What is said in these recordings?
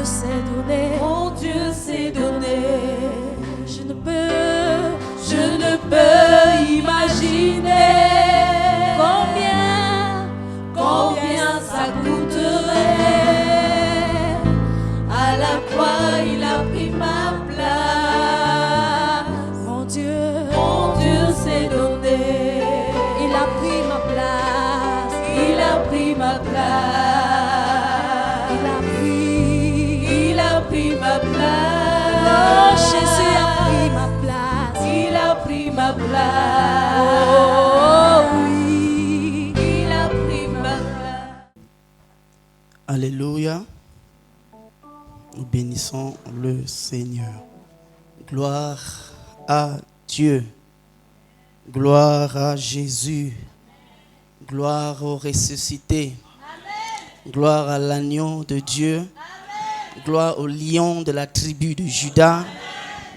s'est donné. Mon Dieu s'est donné. Je ne peux imaginer combien ça coûterait. À la croix, il a pris ma place. Mon Dieu s'est donné. Il a pris ma place. Il a pris ma place. Il a pris ma place. Oh, Jésus a pris ma place. Il a pris ma place. Oh oui. Il a pris ma place. Alléluia. Nous bénissons le Seigneur. Gloire à Dieu. Gloire à Jésus. Gloire au ressuscité. Amen. Gloire à l'agneau de Dieu. Amen. Gloire au lion de la tribu de Juda. Amen.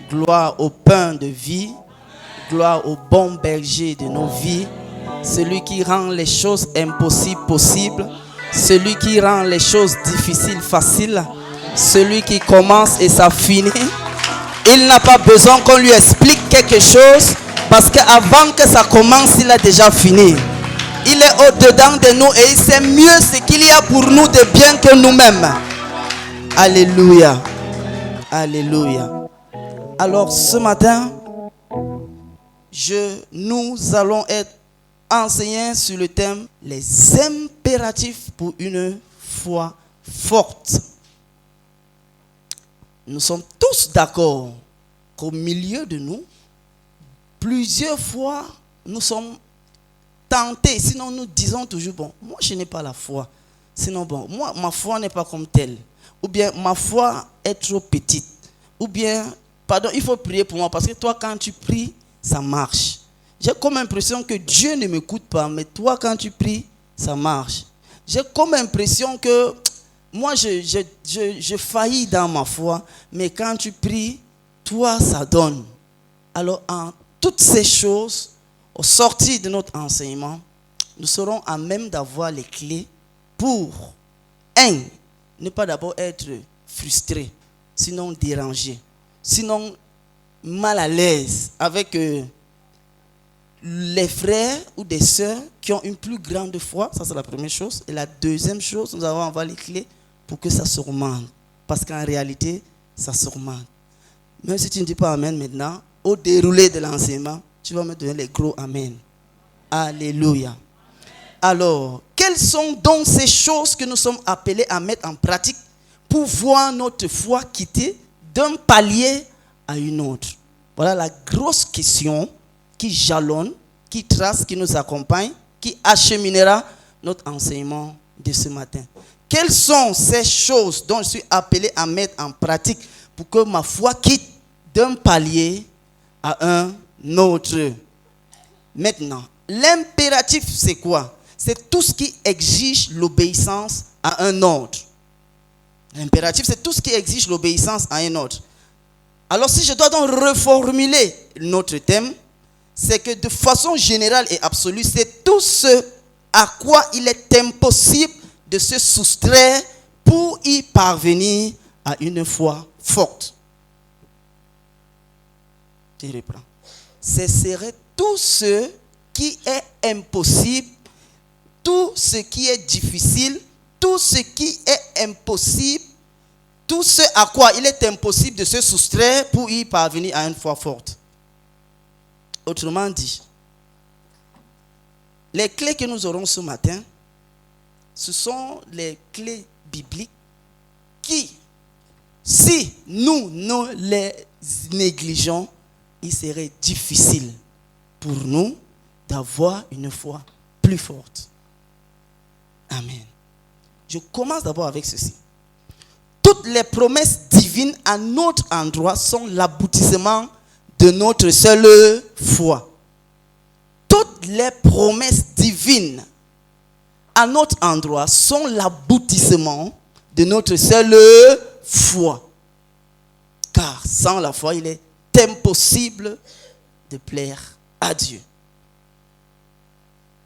Gloire au pain de vie. Amen. Gloire au bon berger de nos vies. Celui qui rend les choses impossibles possibles. Celui qui rend les choses difficiles faciles. Celui qui commence et ça finit. Il n'a pas besoin qu'on lui explique quelque chose. Parce qu'avant que ça commence, il a déjà fini. Il est au-dedans de nous et il sait mieux ce qu'il y a pour nous de bien que nous-mêmes. Alléluia. Alléluia. Alors ce matin, nous allons être enseignés sur le thème les impératifs pour une foi forte. Nous sommes tous d'accord qu'au milieu de nous, plusieurs fois, nous sommes tentés. Sinon, nous disons toujours, bon, moi, je n'ai pas la foi. Sinon, bon, moi, ma foi n'est pas comme telle. Ou bien, ma foi est trop petite. Ou bien, pardon, il faut prier pour moi. Parce que toi, quand tu pries, ça marche. J'ai comme l'impression que Dieu ne m'écoute pas. Mais toi, quand tu pries, ça marche. J'ai comme l'impression que moi, je faillis dans ma foi. Mais quand tu pries, toi, ça donne. Alors, en toutes ces choses, au sortir de notre enseignement, nous serons à même d'avoir les clés pour, ne pas d'abord être frustré, sinon dérangé, sinon mal à l'aise avec les frères ou des sœurs qui ont une plus grande foi. Ça, c'est la première chose. Et la deuxième chose, nous allons avoir les clés pour que ça s'augmente. Parce qu'en réalité, ça s'augmente. Même si tu ne dis pas Amen maintenant, au déroulé de l'enseignement, tu vas me donner les gros Amen. Alléluia. Alors, quelles sont donc ces choses que nous sommes appelés à mettre en pratique pour voir notre foi quitter d'un palier à une autre? Voilà la grosse question qui jalonne, qui trace, qui nous accompagne, qui acheminera notre enseignement de ce matin. Quelles sont ces choses dont je suis appelé à mettre en pratique pour que ma foi quitte d'un palier à un autre? Maintenant, l'impératif, c'est quoi? C'est tout ce qui exige l'obéissance à un ordre. L'impératif, c'est tout ce qui exige l'obéissance à un ordre. Alors, si je dois donc reformuler notre thème, c'est que de façon générale et absolue, c'est tout ce à quoi il est impossible de se soustraire pour y parvenir à une foi forte. Je reprends. Ce serait tout ce qui est impossible, tout ce qui est difficile, tout ce qui est impossible, tout ce à quoi il est impossible de se soustraire pour y parvenir à une foi forte. Autrement dit, les clés que nous aurons ce matin, ce sont les clés bibliques qui, si nous ne les négligeons, il serait difficile pour nous d'avoir une foi plus forte. Amen. Je commence d'abord avec ceci. Toutes les promesses divines à notre endroit sont l'aboutissement de notre seule foi. Toutes les promesses divines à notre endroit sont l'aboutissement de notre seule foi. Car sans la foi, il est impossible de plaire à Dieu.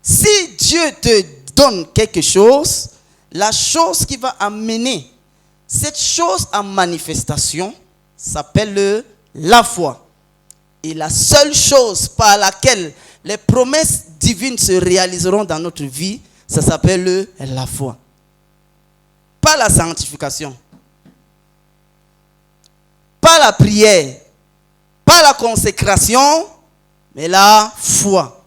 Si Dieu te donne quelque chose, la chose qui va amener Cette chose en manifestation s'appelle la foi. Et la seule chose par laquelle les promesses divines se réaliseront dans notre vie, ça s'appelle la foi. Pas la sanctification, pas la prière, pas la consécration, mais la foi.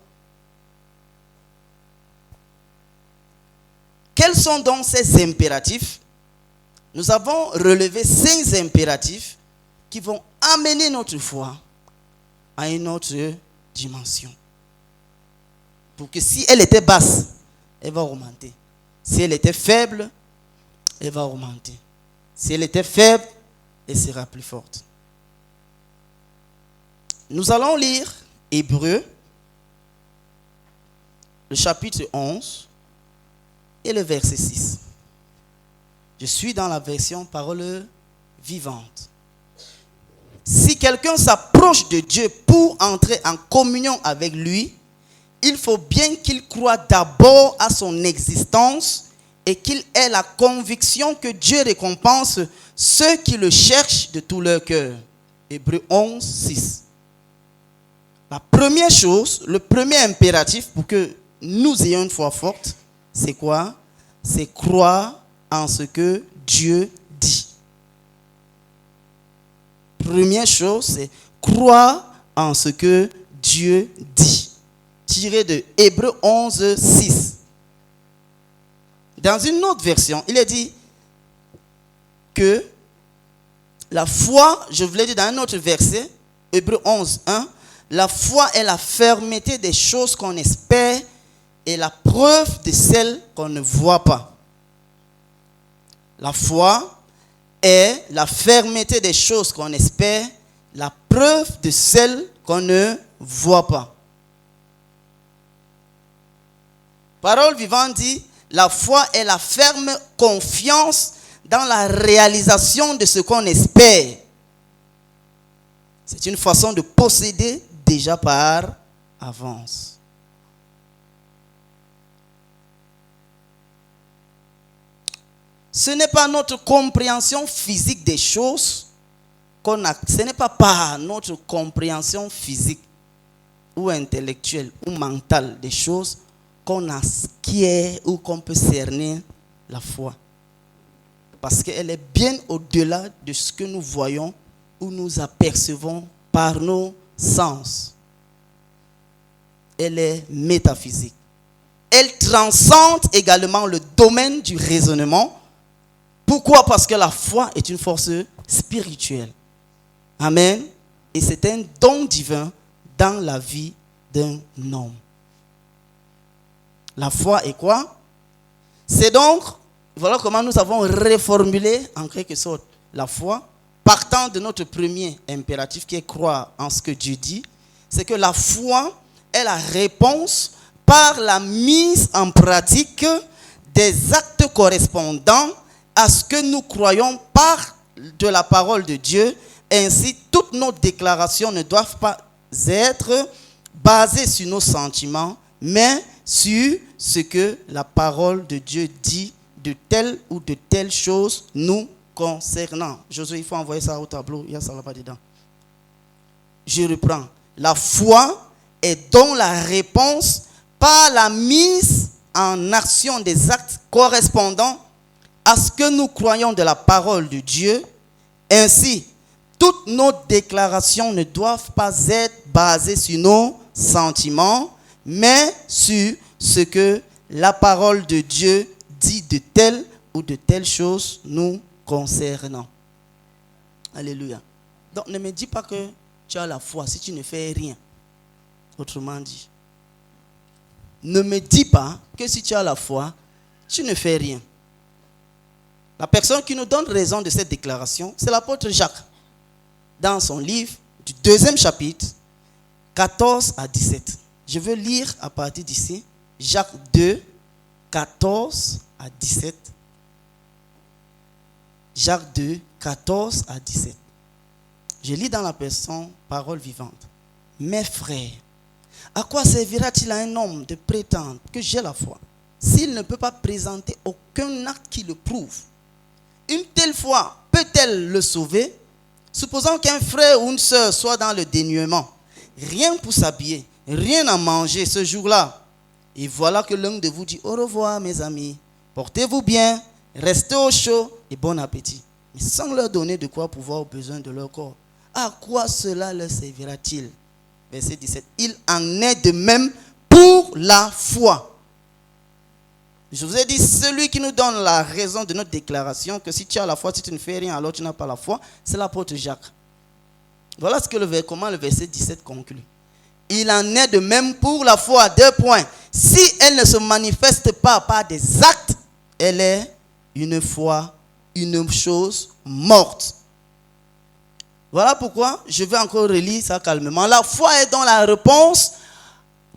Quels sont donc ces impératifs? Nous avons relevé 5 impératifs qui vont amener notre foi à une autre dimension. Pour que si elle était basse, elle va augmenter. Si elle était faible, elle va augmenter. Si elle était faible, elle sera plus forte. Nous allons lire Hébreux, le chapitre 11 et le verset 6. Je suis dans la version parole vivante. Si quelqu'un s'approche de Dieu pour entrer en communion avec lui, il faut bien qu'il croie d'abord à son existence et qu'il ait la conviction que Dieu récompense ceux qui le cherchent de tout leur cœur. Hébreux 11, 6. La première chose, le premier impératif pour que nous ayons une foi forte, c'est quoi? C'est croire en ce que Dieu dit. Première chose, c'est croire en ce que Dieu dit. Tiré de Hébreux 11, 6. Dans une autre version, il est dit que la foi, je vous l'ai dit dans un autre verset, Hébreux 11, 1, la foi est la fermeté des choses qu'on espère et la preuve de celles qu'on ne voit pas. La foi est la fermeté des choses qu'on espère, la preuve de celles qu'on ne voit pas. Parole vivante dit, la foi est la ferme confiance dans la réalisation de ce qu'on espère. C'est une façon de posséder déjà par avance. Ce n'est pas notre compréhension physique des choses qu'on a. Ce n'est pas par notre compréhension physique ou intellectuelle ou mentale des choses qu'on acquiert ou qu'on peut cerner la foi. Parce qu'elle est bien au-delà de ce que nous voyons ou nous apercevons par nos sens. Elle est métaphysique. Elle transcende également le domaine du raisonnement. Pourquoi? Parce que la foi est une force spirituelle. Amen. Et c'est un don divin dans la vie d'un homme. La foi est quoi? C'est donc, voilà comment nous avons reformulé en quelque sorte la foi, partant de notre premier impératif qui est croire en ce que Dieu dit. C'est que la foi est la réponse par la mise en pratique des actes correspondants à ce que nous croyons par de la parole de Dieu. Ainsi, toutes nos déclarations ne doivent pas être basées sur nos sentiments, mais sur ce que la parole de Dieu dit de telle ou de telle chose nous concernant. Josué, il faut envoyer ça au tableau, il y a ça là-bas dedans. Je reprends. La foi est donc la réponse par la mise en action des actes correspondants à ce que nous croyons de la parole de Dieu. Ainsi, toutes nos déclarations ne doivent pas être basées sur nos sentiments, mais sur ce que la parole de Dieu dit de telle ou de telle chose nous concernant. Alléluia. Donc ne me dis pas que tu as la foi si tu ne fais rien. Autrement dit, ne me dis pas que si tu as la foi, tu ne fais rien. La personne qui nous donne raison de cette déclaration, c'est l'apôtre Jacques. Dans son livre du 2e chapitre, 14 à 17. Je veux lire à partir d'ici, Jacques 2, 14 à 17. Jacques 2, 14 à 17. Je lis dans la version parole vivante. Mes frères, à quoi servira-t-il à un homme de prétendre que j'ai la foi s'il ne peut pas présenter aucun acte qui le prouve? une telle foi peut-elle le sauver? Supposons qu'un frère ou une sœur soit dans le dénuement, rien pour s'habiller, rien à manger ce jour-là. Et voilà que l'un de vous dit au revoir mes amis, portez-vous bien, restez au chaud et bon appétit. Mais sans leur donner de quoi pouvoir aux besoins de leur corps. À quoi cela leur servira-t-il? Verset 17. Il en est de même pour la foi. Je vous ai dit, celui qui nous donne la raison de notre déclaration, que si tu as la foi, si tu ne fais rien, alors tu n'as pas la foi, c'est l'apôtre Jacques. Voilà comment le verset 17 conclut. Il en est de même pour la foi. 2 points. Si elle ne se manifeste pas par des actes, elle est une foi, une chose morte. Voilà pourquoi je vais encore relire ça calmement. La foi est dans la réponse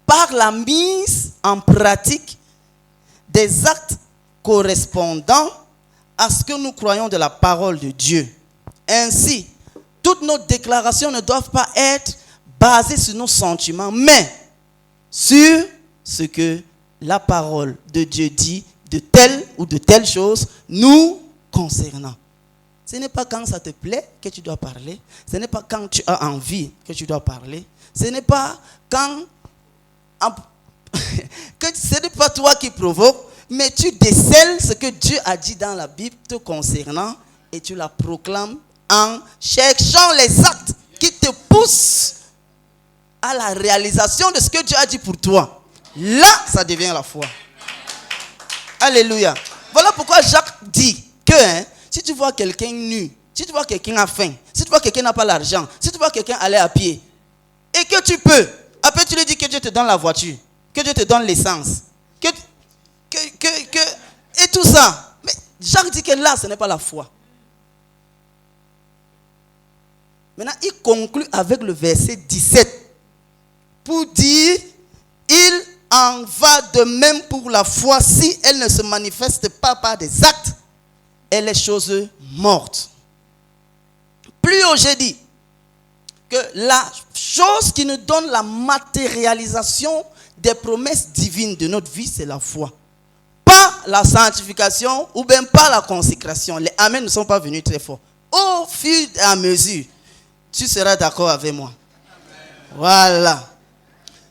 par la mise en pratique des actes correspondant à ce que nous croyons de la parole de Dieu. Ainsi, toutes nos déclarations ne doivent pas être basées sur nos sentiments, mais sur ce que la parole de Dieu dit de telle ou de telle chose nous concernant. Ce n'est pas quand ça te plaît que tu dois parler. Ce n'est pas quand tu as envie que tu dois parler. Ce n'est pas quand... ce n'est pas toi qui provoque, mais tu décèles ce que Dieu a dit dans la Bible te concernant et tu la proclames en cherchant les actes qui te poussent à la réalisation de ce que Dieu a dit pour toi. Là, ça devient la foi. Alléluia. Voilà pourquoi Jacques dit que si tu vois quelqu'un nu, si tu vois quelqu'un a faim, si tu vois quelqu'un n'a pas l'argent, si tu vois quelqu'un aller à pied, et que tu peux, après tu lui dis que Dieu te donne la voiture, que Dieu te donne l'essence, et tout ça. Mais Jacques dit que là, ce n'est pas la foi. Maintenant, il conclut avec le verset 17 pour dire, il en va de même pour la foi si elle ne se manifeste pas par des actes, elle est chose morte. Plus haut, j'ai dit que la chose qui nous donne la matérialisation des promesses divines de notre vie, c'est la foi. Pas la sanctification ou bien pas la consécration. Les amens ne sont pas venus très forts. Au fur et à mesure, tu seras d'accord avec moi. Amen. Voilà.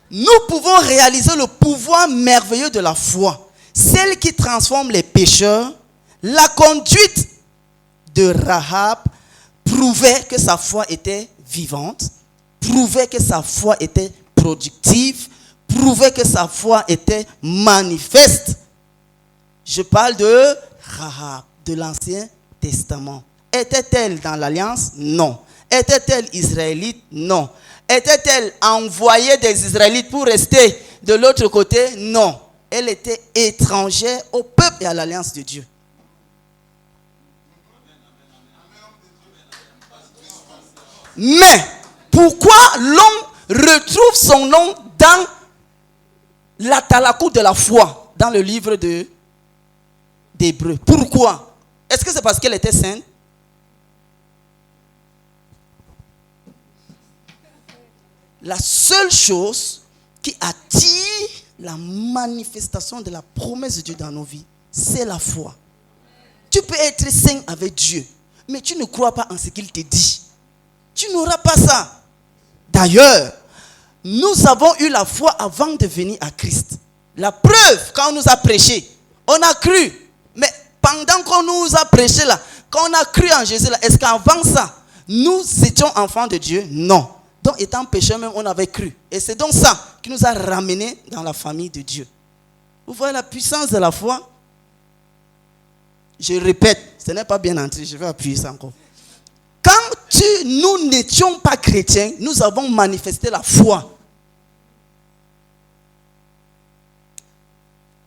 Nous pouvons réaliser le pouvoir merveilleux de la foi. Celle qui transforme les pécheurs. La conduite de Rahab prouvait que sa foi était vivante, prouvait que sa foi était productive, prouvait que sa foi était manifeste. Je parle de Rahab, de l'Ancien Testament. Était-elle dans l'Alliance? Non. Était-elle israélite? Non. Était-elle envoyée des Israélites pour rester de l'autre côté? Non. Elle était étrangère au peuple et à l'Alliance de Dieu. Mais pourquoi l'homme retrouve son nom dans la Talakou de la foi, dans le livre d'Hébreux? Pourquoi? Est-ce que c'est parce qu'elle était sainte? La seule chose qui attire la manifestation de la promesse de Dieu dans nos vies, c'est la foi. Tu peux être saint avec Dieu, mais tu ne crois pas en ce qu'il te dit. Tu n'auras pas ça. D'ailleurs, nous avons eu la foi avant de venir à Christ. La preuve, quand on nous a prêché, on a cru. Mais pendant qu'on nous a prêché là, quand on a cru en Jésus là, est-ce qu'avant ça, nous étions enfants de Dieu? Non. Donc étant pécheurs même, on avait cru. Et c'est donc ça qui nous a ramenés dans la famille de Dieu. Vous voyez la puissance de la foi? Je répète, ce n'est pas bien entré, je vais appuyer ça encore. Quand nous n'étions pas chrétiens, nous avons manifesté la foi.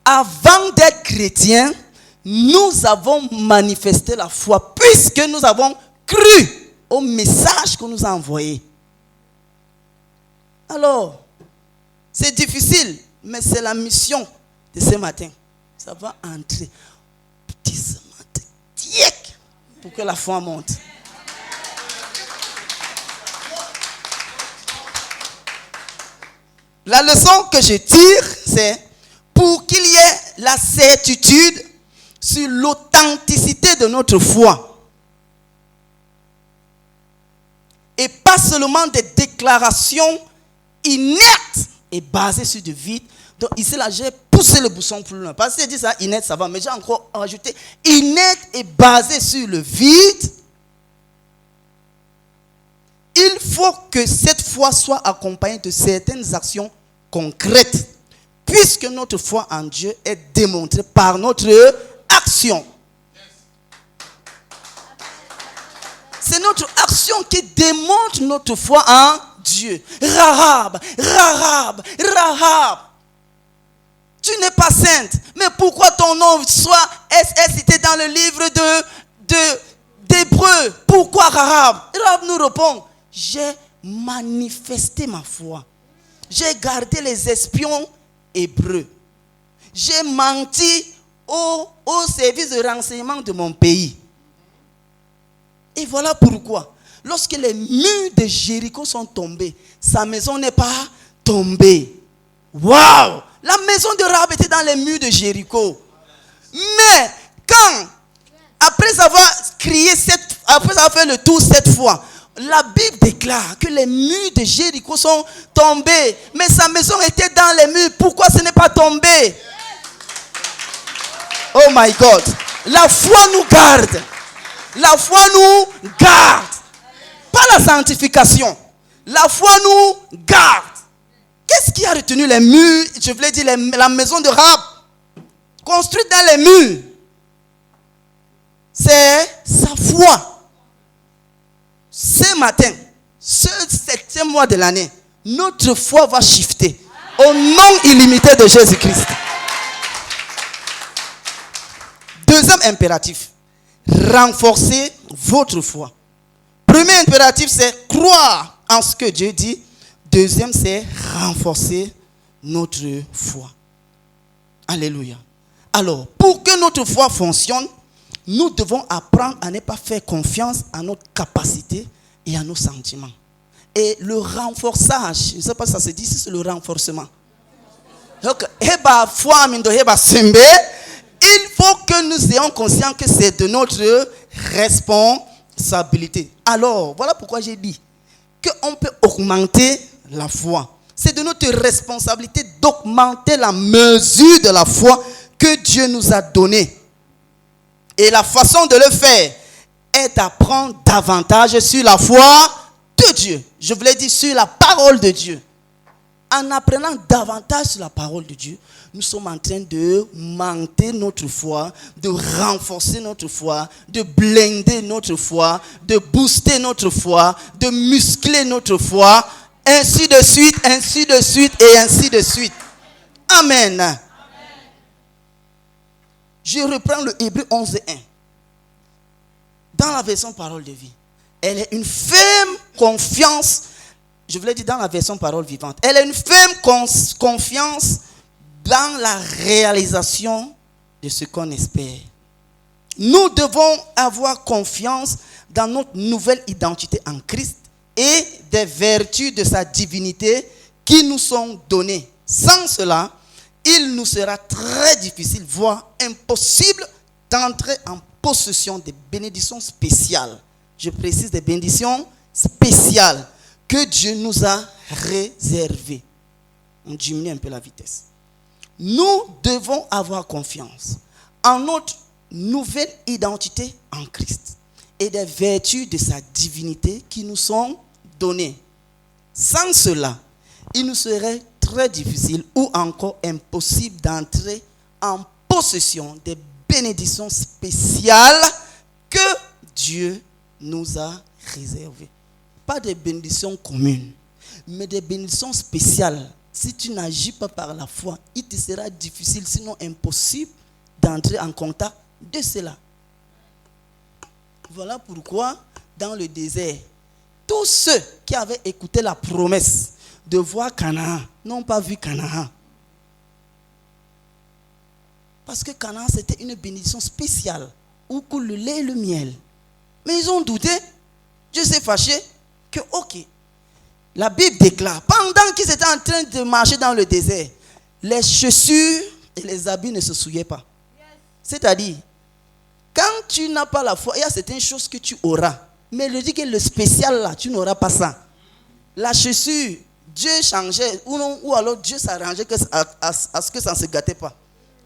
Avant d'être chrétiens, nous avons manifesté la foi puisque nous avons cru au message qu'on nous a envoyé. Alors, c'est difficile, mais c'est la mission de ce matin. Ça va entrer petit ce matin, tiec, pour que la foi monte. La leçon que je tire, c'est pour qu'il y ait la certitude sur l'authenticité de notre foi. Et pas seulement des déclarations inertes et basées sur du vide. Donc ici, là, j'ai poussé le bouchon plus loin. Parce que j'ai dit ça, inerte, ça va. Mais j'ai encore rajouté inerte et basé sur le vide. Il faut que cette foi soit accompagnée de certaines actions concrètes. Puisque notre foi en Dieu est démontrée par notre action. C'est notre action qui démontre notre foi en Dieu. Rahab. Tu n'es pas sainte. Mais pourquoi ton nom est cité dans le livre d'Hébreux? Pourquoi Rahab? Rahab nous répond, j'ai manifesté ma foi. J'ai gardé les espions hébreux. J'ai menti au service de renseignement de mon pays. Et voilà pourquoi, lorsque les murs de Jéricho sont tombés, sa maison n'est pas tombée. Waouh! La maison de Rahab était dans les murs de Jéricho. Mais quand, après avoir fait le tour 7 fois, la Bible déclare que les murs de Jéricho sont tombés. Mais sa maison était dans les murs. Pourquoi ce n'est pas tombé? Oh my God! La foi nous garde. La foi nous garde. Pas la sanctification. La foi nous garde. Qu'est-ce qui a retenu les murs? Je voulais dire la maison de Rahab. Construite dans les murs. C'est sa foi. Ce matin, ce 7e mois de l'année, notre foi va shifter. Au nom illimité de Jésus-Christ. Deuxième impératif. Renforcer votre foi. Premier impératif, c'est croire en ce que Dieu dit. Deuxième, c'est renforcer notre foi. Alléluia. Alors, pour que notre foi fonctionne, nous devons apprendre à ne pas faire confiance à notre capacité et à nos sentiments. Et le renforçage, je ne sais pas si ça se dit, c'est le renforcement. Donc, il faut que nous ayons conscience que c'est de notre responsabilité. Alors, voilà pourquoi j'ai dit qu'on peut augmenter la foi. C'est de notre responsabilité d'augmenter la mesure de la foi que Dieu nous a donnée. Et la façon de le faire est d'apprendre davantage sur la foi de Dieu. Je voulais dire sur la parole de Dieu. En apprenant davantage sur la parole de Dieu, nous sommes en train de monter notre foi, de renforcer notre foi, de blinder notre foi, de booster notre foi, de muscler notre foi, ainsi de suite et ainsi de suite. Amen. Amen. Je reprends le Hébreu 11:1. Dans la version parole de vie, elle est une ferme confiance. Je voulais dire dans la version parole vivante. Elle a une ferme confiance dans la réalisation de ce qu'on espère. Nous devons avoir confiance dans notre nouvelle identité en Christ et des vertus de sa divinité qui nous sont données. Sans cela, il nous sera très difficile, voire impossible, d'entrer en possession des bénédictions spéciales. Je précise des bénédictions spéciales que Dieu nous a réservées. On diminue un peu la vitesse. Nous devons avoir confiance en notre nouvelle identité en Christ et des vertus de sa divinité qui nous sont données. Sans cela, il nous serait très difficile ou encore impossible d'entrer en possession des bénédictions spéciales que Dieu nous a réservées. Pas des bénédictions communes, mais des bénédictions spéciales. Si tu n'agis pas par la foi, il te sera difficile, sinon impossible, d'entrer en contact de cela. Voilà pourquoi, dans le désert, tous ceux qui avaient écouté la promesse de voir Canaan n'ont pas vu Canaan. Parce que Canaan, c'était une bénédiction spéciale, où coule le lait et le miel. Mais ils ont douté. Dieu s'est fâché que, ok, la Bible déclare, pendant qu'ils étaient en train de marcher dans le désert, les chaussures et les habits ne se souillaient pas. C'est-à-dire, Quand tu n'as pas la foi, il y a certaines choses que tu auras. Mais il dit que le spécial là, tu n'auras pas ça. La chaussure, Dieu changeait, ou alors Dieu s'arrangeait à ce que ça ne se gâtait pas.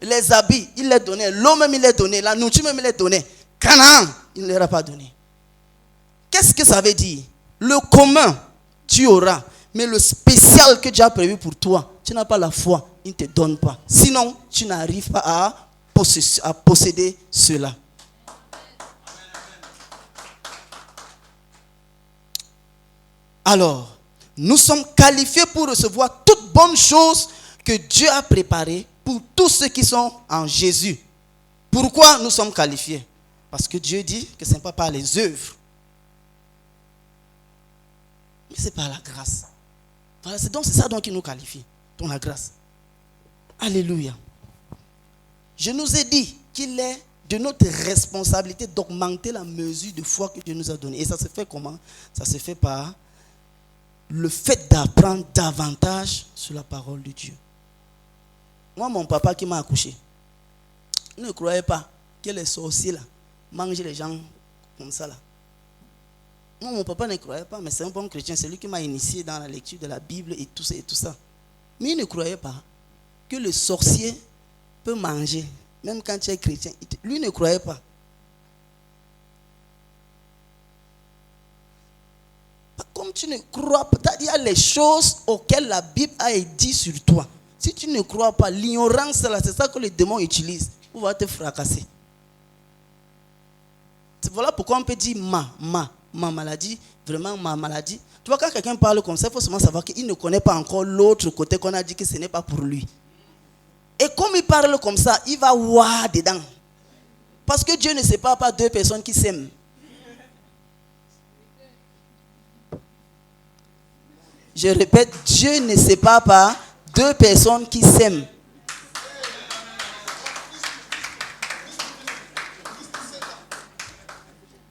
Les habits, il les donnait. L'eau même, il les donnait. La nourriture même, il les donnait. Canaan, il ne leur a pas donné. Qu'est-ce que ça veut dire? Le commun, tu auras. Mais le spécial que Dieu a prévu pour toi, tu n'as pas la foi, il ne te donne pas. Sinon, tu n'arrives pas à posséder cela. Alors, nous sommes qualifiés pour recevoir toute bonne chose que Dieu a préparée pour tous ceux qui sont en Jésus. Pourquoi nous sommes qualifiés? Parce que Dieu dit que ce n'est pas par les œuvres, mais c'est par la grâce. Voilà, c'est ça donc qui nous qualifie, dans la grâce. Alléluia. Je nous ai dit qu'il est de notre responsabilité d'augmenter la mesure de foi que Dieu nous a donnée. Et ça se fait comment? Ça se fait par le fait d'apprendre davantage sur la parole de Dieu. Moi, mon papa qui m'a accouché, il ne croyait pas que les sorciers là mangent les gens comme ça là. Moi, mon papa ne croyait pas, mais c'est un bon chrétien. C'est lui qui m'a initié dans la lecture de la Bible et tout ça et tout ça. Mais il ne croyait pas que le sorcier peut manger, même quand tu es chrétien. Lui ne croyait pas. Comme tu ne crois pas, il y a les choses auxquelles la Bible a dit sur toi. Si tu ne crois pas, l'ignorance là, c'est ça que les démons utilisent pour te fracasser. Voilà pourquoi on peut dire ma maladie, vraiment ma maladie. Tu vois, quand quelqu'un parle comme ça, il faut seulement savoir qu'il ne connaît pas encore l'autre côté qu'on a dit que ce n'est pas pour lui. Et comme il parle comme ça, il va voir dedans. Parce que Dieu ne sépare pas deux personnes qui s'aiment. Je répète, Dieu ne sépare pas deux personnes qui s'aiment.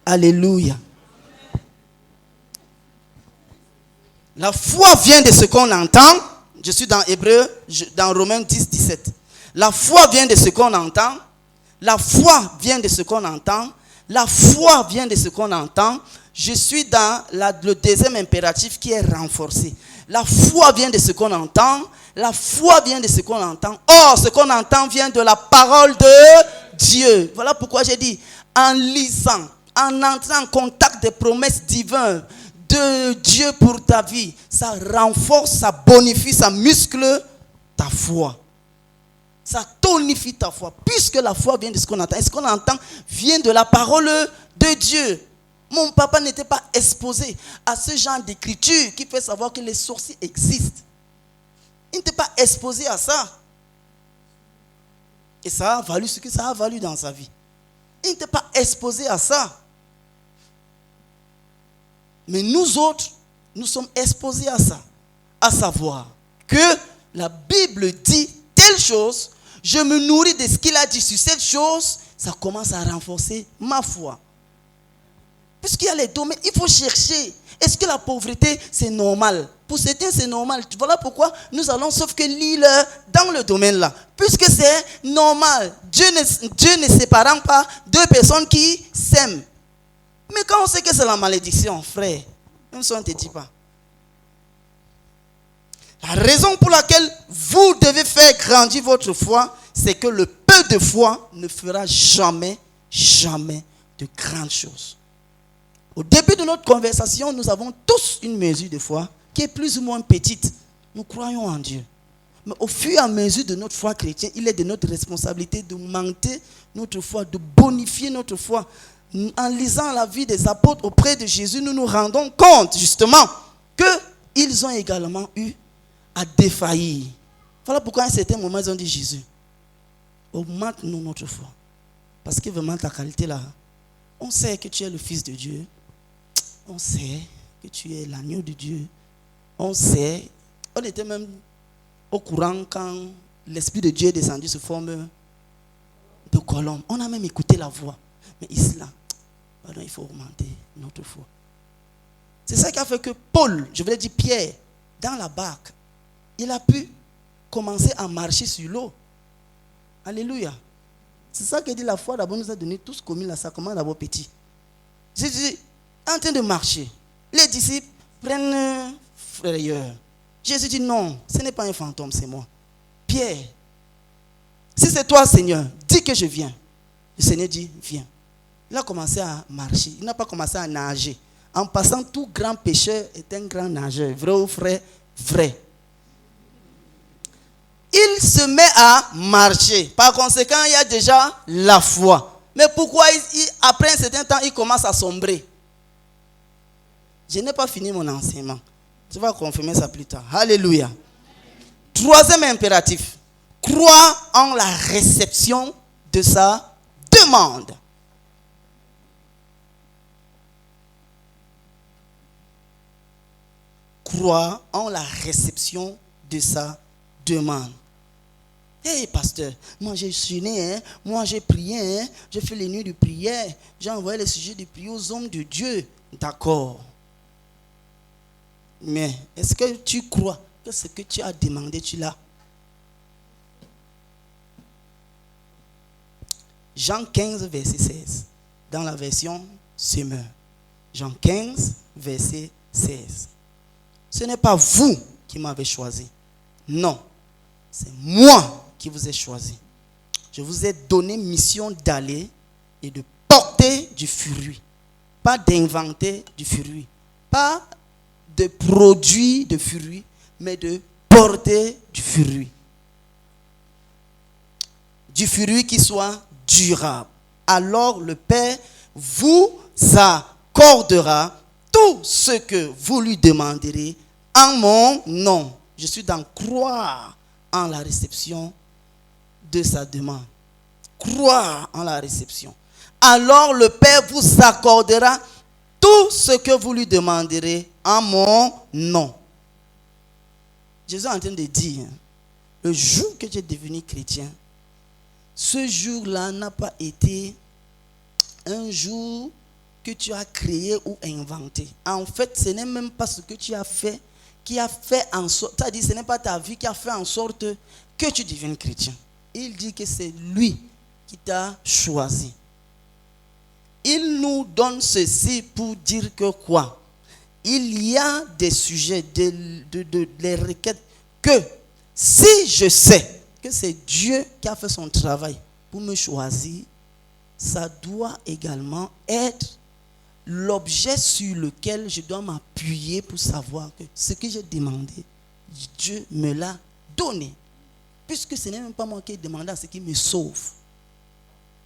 Alléluia. La foi vient de ce qu'on entend. Je suis dans Hébreux, dans Romains 10, 17. La foi vient de ce qu'on entend. La foi vient de ce qu'on entend. La foi vient de ce qu'on entend. Je suis dans le deuxième impératif qui est renforcé. La foi vient de ce qu'on entend. La foi vient de ce qu'on entend. Or, ce qu'on entend vient de la parole de Dieu. Voilà pourquoi j'ai dit, en lisant, en entrant en contact des promesses divines de Dieu pour ta vie, ça renforce, ça bonifie, ça muscle ta foi. Ça tonifie ta foi. Puisque la foi vient de ce qu'on entend. Et ce qu'on entend vient de la parole de Dieu. Mon papa n'était pas exposé à ce genre d'écriture qui fait savoir que les sorciers existent. Il n'était pas exposé à ça. Et ça a valu ce que ça a valu dans sa vie. Il n'était pas exposé à ça. Mais nous autres, nous sommes exposés à ça. À savoir que la Bible dit telle chose, je me nourris de ce qu'il a dit sur cette chose, ça commence à renforcer ma foi. Puisqu'il y a les domaines, il faut chercher. Est-ce que la pauvreté, c'est normal? Pour certains, c'est normal. Voilà pourquoi nous allons, sauf que lire dans le domaine là. Puisque c'est normal. Dieu ne séparant pas deux personnes qui s'aiment. Mais quand on sait que c'est la malédiction, frère, même si on ne te dit pas. La raison pour laquelle vous devez faire grandir votre foi, c'est que le peu de foi ne fera jamais de grandes choses. Au début de notre conversation, nous avons tous une mesure de foi qui est plus ou moins petite. Nous croyons en Dieu. Mais au fur et à mesure de notre foi chrétienne, il est de notre responsabilité d'augmenter notre foi, de bonifier notre foi. En lisant la vie des apôtres auprès de Jésus, nous nous rendons compte justement qu'ils ont également eu à défaillir. Voilà pourquoi à un certain moment, ils ont dit Jésus, augmente-nous notre foi. Parce que vraiment ta qualité là, on sait que tu es le Fils de Dieu. On sait que tu es l'agneau de Dieu. On sait. On était même au courant quand l'Esprit de Dieu est descendu sous forme de colombe. On a même écouté la voix. Mais ici là, pardon, il faut augmenter notre foi. C'est ça qui a fait que Paul, je voulais dire Pierre, dans la barque, il a pu commencer à marcher sur l'eau. Alléluia. C'est ça que dit la foi d'abord nous a donné tous commis là, ça commence d'abord petit. Jésus est en train de marcher. Les disciples prennent frayeur. Jésus dit non, ce n'est pas un fantôme, c'est moi. Pierre, si c'est toi Seigneur, dis que je viens. Le Seigneur dit viens. Il a commencé à marcher, il n'a pas commencé à nager. En passant, tout grand pécheur est un grand nageur. Vrai ou vrai? Vrai. Il se met à marcher. Par conséquent, il y a déjà la foi. Mais pourquoi après un certain temps, il commence à sombrer? Je n'ai pas fini mon enseignement. Tu vas confirmer ça plus tard. Alléluia. Troisième impératif. Croire en la réception de sa demande. Croire en la réception de sa demande. Hey pasteur, moi j'ai jeûné, moi j'ai prié, j'ai fait les nuits de prière, j'ai envoyé les sujets de prière aux hommes de Dieu. D'accord. Mais est-ce que tu crois que ce que tu as demandé, tu l'as? Jean 15, verset 16. Dans la version Semeur. Jean 15, verset 16. Ce n'est pas vous qui m'avez choisi. Non. C'est moi qui vous ai choisi. Je vous ai donné mission d'aller et de porter du fruit. Pas d'inventer du fruit. Pas de produire de fruit, mais de porter du fruit. Du fruit qui soit durable. Alors le Père vous accordera tout ce que vous lui demanderez en mon nom. Je suis dans croire en la réception de sa demande. Croire en la réception. Alors le Père vous accordera tout ce que vous lui demanderez en mon nom. Jésus est en train de dire, le jour que tu es devenu chrétien, ce jour-là n'a pas été un jour que tu as créé ou inventé. En fait, ce n'est même pas ce que tu as fait qui a fait en sorte, c'est-à-dire ce n'est pas ta vie qui a fait en sorte que tu deviennes chrétien. Il dit que c'est lui qui t'a choisi. Il nous donne ceci pour dire que quoi? Il y a des sujets, des requêtes que si je sais que c'est Dieu qui a fait son travail pour me choisir, ça doit également être l'objet sur lequel je dois m'appuyer pour savoir que ce que j'ai demandé, Dieu me l'a donné. Puisque ce n'est même pas moi qui ai demandé à ce qui me sauve.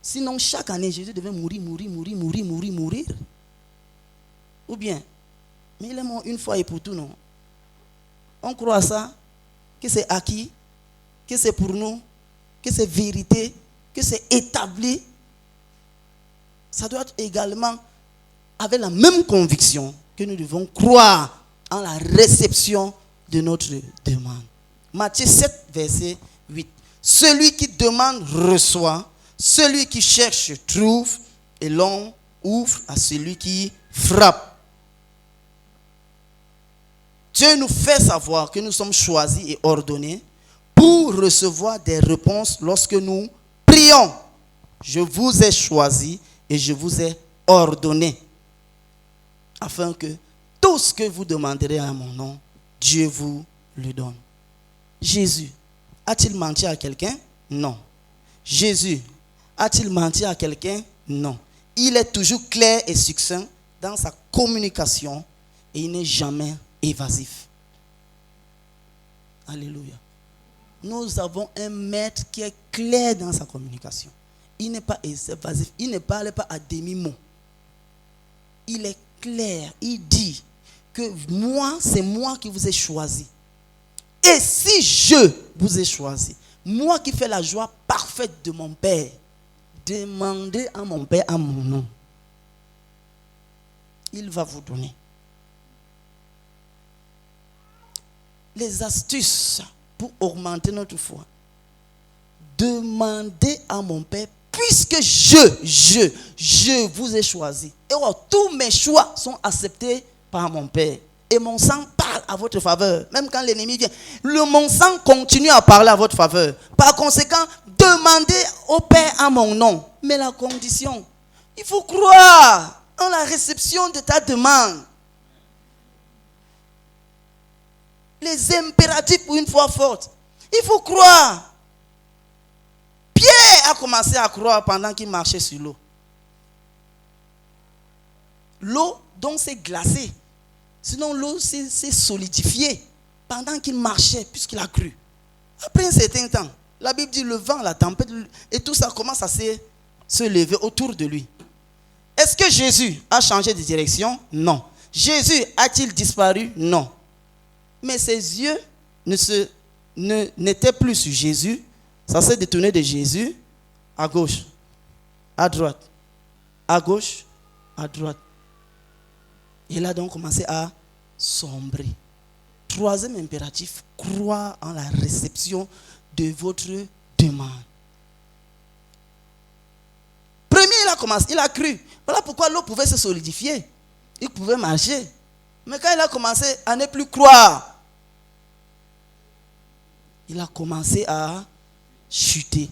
Sinon, chaque année, Jésus devait mourir. Ou bien, mais il est mort une fois et pour tout, non? On croit à ça, que c'est acquis, que c'est pour nous, que c'est vérité, que c'est établi. Ça doit être également avec la même conviction que nous devons croire en la réception de notre demande. Matthieu 7, verset 8. Celui qui demande reçoit, celui qui cherche trouve, et l'on ouvre à celui qui frappe. Dieu nous fait savoir que nous sommes choisis et ordonnés pour recevoir des réponses lorsque nous prions. Je vous ai choisi et je vous ai ordonné, afin que tout ce que vous demanderez à mon nom, Dieu vous le donne. Jésus a-t-il menti à quelqu'un? Non. Jésus a-t-il menti à quelqu'un? Non. Il est toujours clair et succinct dans sa communication et il n'est jamais évasif. Alléluia. Nous avons un maître qui est clair dans sa communication. Il n'est pas évasif. Il ne parle pas à demi-mot. Il est clair. Il dit que moi, c'est moi qui vous ai choisi. Et si je vous ai choisi, moi qui fais la joie parfaite de mon Père, demandez à mon Père à mon nom. Il va vous donner. Les astuces pour augmenter notre foi. Demandez à mon Père, puisque je vous ai choisi. Et tous mes choix sont acceptés par mon Père. et mon sang parle à votre faveur. Même quand l'ennemi vient, mon sang continue à parler à votre faveur. Par conséquent, demandez au Père en mon nom. Mais la condition, il faut croire en la réception de ta demande. Les impératifs pour une foi forte. Il faut croire. Pierre a commencé à croire pendant qu'il marchait sur l'eau. L'eau donc s'est glacée. Sinon l'eau s'est solidifiée pendant qu'il marchait puisqu'il a cru. Après un certain temps, la Bible dit le vent, la tempête et tout ça commence à se lever autour de lui. Est-ce que Jésus a changé de direction? Non. Jésus a-t-il disparu? Non. Mais ses yeux n'étaient plus sur Jésus. Ça s'est détourné de Jésus à gauche, à droite, à gauche, à droite. Il a donc commencé à sombrer. Troisième impératif, croire en la réception de votre demande. Premier, il a cru. Voilà pourquoi l'eau pouvait se solidifier. Il pouvait marcher. Mais quand il a commencé à ne plus croire, il a commencé à chuter.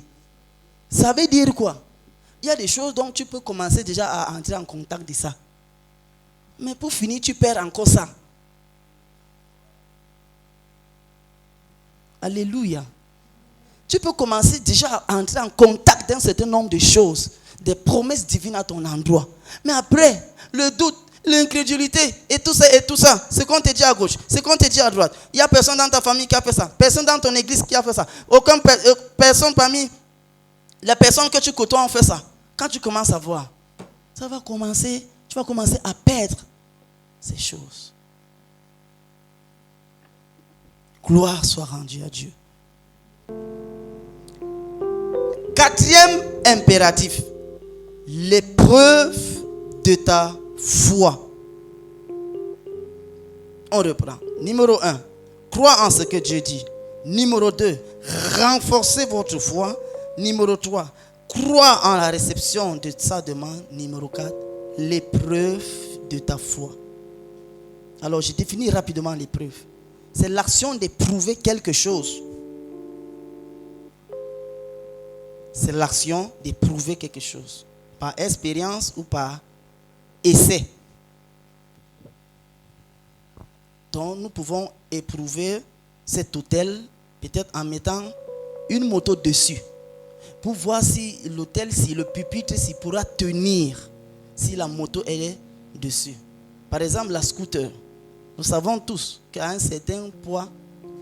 Ça veut dire quoi? Il y a des choses dont tu peux commencer déjà à entrer en contact de ça. Mais pour finir, tu perds encore ça. Alléluia. Tu peux commencer déjà à entrer en contact d'un certain nombre de choses, des promesses divines à ton endroit. Mais après, le doute, l'incrédulité et tout ça, ce qu'on te dit à gauche, ce qu'on te dit à droite. Il n'y a personne dans ta famille qui a fait ça. Personne dans ton église qui a fait ça. Personne parmi les personnes que tu côtoies ont fait ça. Quand tu commences à voir, tu vas commencer à perdre ces choses. Gloire soit rendue à Dieu. Quatrième impératif, l'épreuve de ta foi. On reprend. Numéro 1, crois en ce que Dieu dit. Numéro 2, renforcez votre foi. Numéro 3, crois en la réception de sa demande. Numéro 4, l'épreuve de ta foi. Alors, je définis rapidement l'épreuve. C'est l'action d'éprouver quelque chose. C'est l'action d'éprouver quelque chose. Par expérience ou par essai. Donc, nous pouvons éprouver cet hôtel peut-être en mettant une moto dessus. Pour voir si l'hôtel, si le pupitre, s'il pourra tenir si la moto elle est dessus. Par exemple, la scooter. Nous savons tous qu'à un certain poids,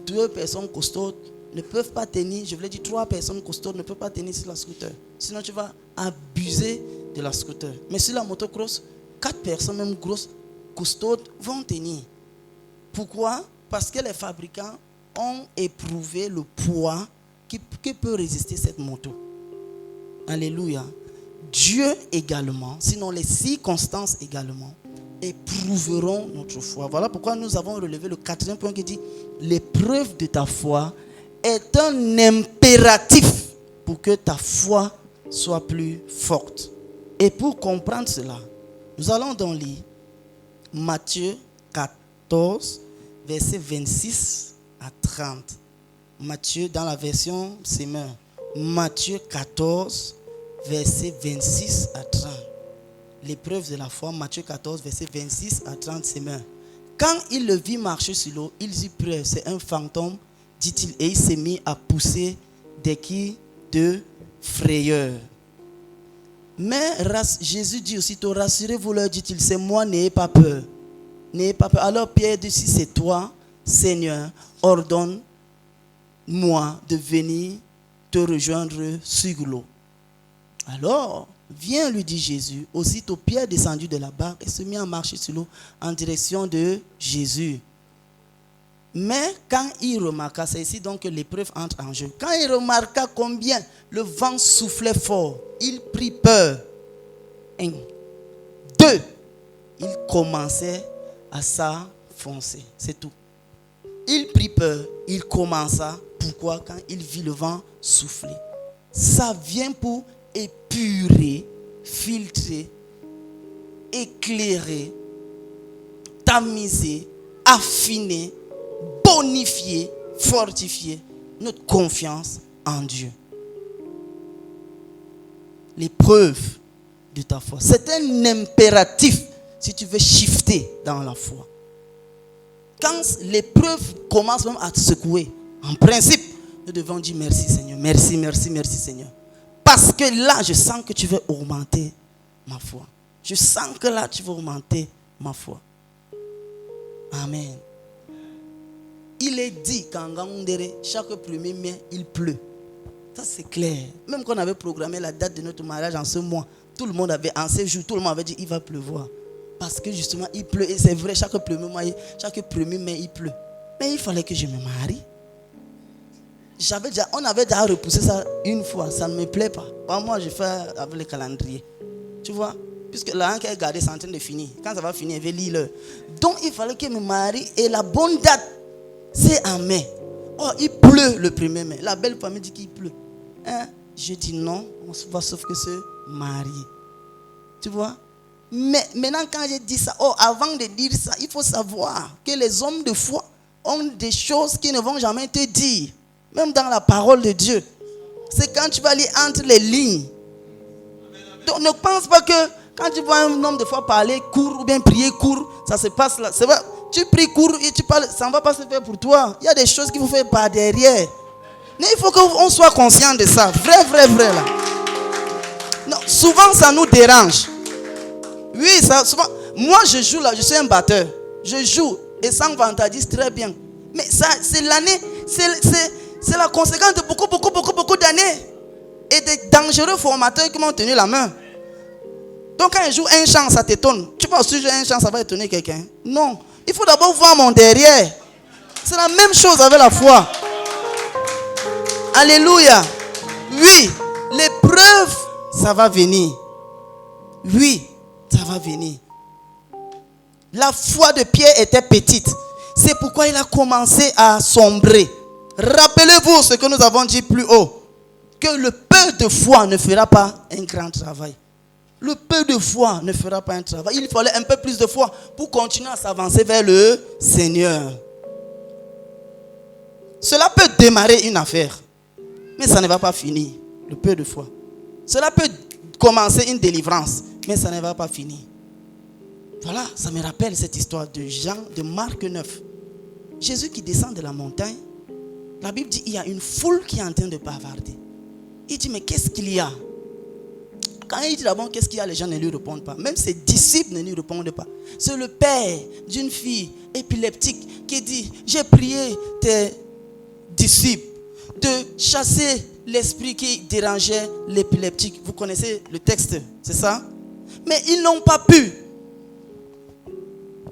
2 personnes costaudes ne peuvent pas tenir, je voulais dire 3 personnes costaudes ne peuvent pas tenir sur la scooter. Sinon, tu vas abuser de la scooter. Mais sur la motocross, 4 personnes, même grosses, costaudes, vont tenir. Pourquoi? Parce que les fabricants ont éprouvé le poids qui peut résister cette moto. Alléluia. Dieu également, sinon les circonstances également, éprouveront notre foi. Voilà pourquoi nous avons relevé le 4e point qui dit l'épreuve de ta foi est un impératif pour que ta foi soit plus forte. Et pour comprendre cela, nous allons donc lire Matthieu 14, versets 26 à 30. Matthieu dans la version Semeur. Matthieu 14, versets 26 à 30. L'épreuve de la foi, Matthieu 14, versets 26 à 30, Semeur. Quand il le vit marcher sur l'eau, il dit près, c'est un fantôme, dit-il, et il s'est mis à pousser des cris de frayeur. Mais Jésus dit aussitôt, rassurez-vous, leur dit-il, c'est moi, n'ayez pas peur. N'ayez pas peur. Alors Pierre dit, si c'est toi, Seigneur, ordonne-moi de venir te rejoindre sur l'eau. Alors, viens, lui dit Jésus. Aussitôt Pierre descendu de la barque et se mit à marcher sur l'eau en direction de Jésus. Mais quand il remarqua, c'est ici donc que l'épreuve entre en jeu. Quand il remarqua combien le vent soufflait fort, il prit peur. 1. 2. Il commençait à s'enfoncer. C'est tout. Il prit peur. Il commença. Pourquoi? Quand il vit le vent souffler. Ça vient pour épurer, filtrer, éclairer, tamiser affiner, bonifier, fortifier notre confiance en Dieu. L'épreuve de ta foi. C'est un impératif si tu veux shifter dans la foi. Quand l'épreuve commence même à te secouer, en principe, nous devons dire merci Seigneur, merci, merci, merci Seigneur. Parce que là, je sens que tu veux augmenter ma foi. Je sens que là, tu veux augmenter ma foi. Amen. Il est dit qu'en Gaoundéré, chaque 1er mai, il pleut. Ça, c'est clair. Même quand on avait programmé la date de notre mariage en ce mois, tout le monde avait, en ces jours, tout le monde avait dit il va pleuvoir. Parce que justement, il pleut. Et c'est vrai, chaque 1er mai, il pleut. Mais il fallait que je me marie. On avait déjà repoussé ça une fois. Ça ne me plaît pas. Moi, je fais avec le calendrier. Tu vois? Puisque l'an qui est gardé, c'est en train de finir. Quand ça va finir, il va lire l'heure. Donc, il fallait que je me marie. Et la bonne date, c'est en mai. Oh, il pleut le 1er mai. La belle famille dit qu'il pleut. Hein? Je dis non, on va sauf que se marier. Tu vois? Mais maintenant, quand j'ai dit ça, avant de dire ça, il faut savoir que les hommes de foi ont des choses qu'ils ne vont jamais te dire. Même dans la parole de Dieu. C'est quand tu vas lire entre les lignes. Donc ne pense pas que quand tu vois un homme de foi parler court ou bien prier court, ça se passe là. C'est vrai, tu pries court et tu parles, ça ne va pas se faire pour toi. Il y a des choses qu'il faut faire par derrière. Mais il faut qu'on soit conscient de ça. Vrai là. Non, souvent ça nous dérange. Oui, ça, souvent. Moi je joue là, je suis un batteur. Je joue et sans vantardise très bien. Mais ça, c'est l'année, c'est la conséquence de beaucoup d'années. Et des dangereux formateurs qui m'ont tenu la main. Donc quand je joue un chant, ça t'étonne. Tu penses que si je joue un chant, ça va étonner quelqu'un? Non. Il faut d'abord voir mon derrière. C'est la même chose avec la foi. Alléluia. Oui, l'épreuve, ça va venir. Oui, ça va venir. La foi de Pierre était petite. C'est pourquoi il a commencé à sombrer. Rappelez-vous ce que nous avons dit plus haut. Que le peu de foi ne fera pas un grand travail. Le peu de foi ne fera pas un travail. Il fallait un peu plus de foi pour continuer à s'avancer vers le Seigneur. Cela peut démarrer une affaire, mais ça ne va pas finir. Le peu de foi. Cela peut commencer une délivrance, mais ça ne va pas finir. Voilà, ça me rappelle cette histoire de Jean, de Marc 9. Jésus qui descend de la montagne. La Bible dit qu'il y a une foule qui est en train de bavarder. Il dit, mais qu'est-ce qu'il y a? Quand il dit d'abord qu'est-ce qu'il y a, les gens ne lui répondent pas. Même ses disciples ne lui répondent pas. C'est le père d'une fille épileptique qui dit, j'ai prié tes disciples de chasser l'esprit qui dérangeait l'épileptique. Vous connaissez le texte, c'est ça? Mais ils n'ont pas pu.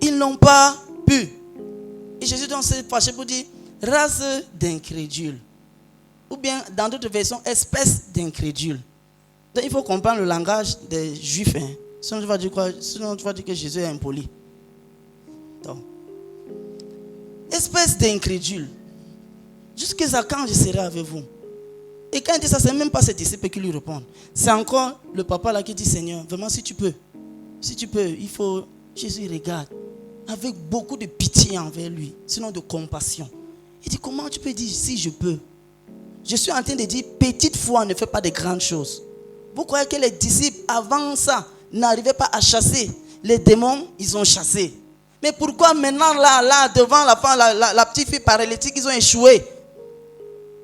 Ils n'ont pas pu. Et Jésus donc s'est fâché pour dire, race d'incrédules. Ou bien, dans d'autres versions, espèce d'incrédules. Donc, il faut comprendre le langage des Juifs. Hein. Sinon, tu vas dire quoi? Sinon, tu vas dire que Jésus est impoli. Donc, espèce d'incrédule. Jusqu'à quand je serai avec vous? Et quand il dit ça, ce n'est même pas ses disciples qui lui répondent. C'est encore le papa là qui dit, Seigneur, vraiment, si tu peux, il faut... Jésus regarde avec beaucoup de pitié envers lui, sinon de compassion. Il dit, comment tu peux dire si je peux? Je suis en train de dire, petite foi ne fait pas de grandes choses. Vous croyez que les disciples, avant ça, n'arrivaient pas à chasser les démons? Ils ont chassé. Mais pourquoi maintenant, là, devant la femme, la petite fille paralytique, ils ont échoué?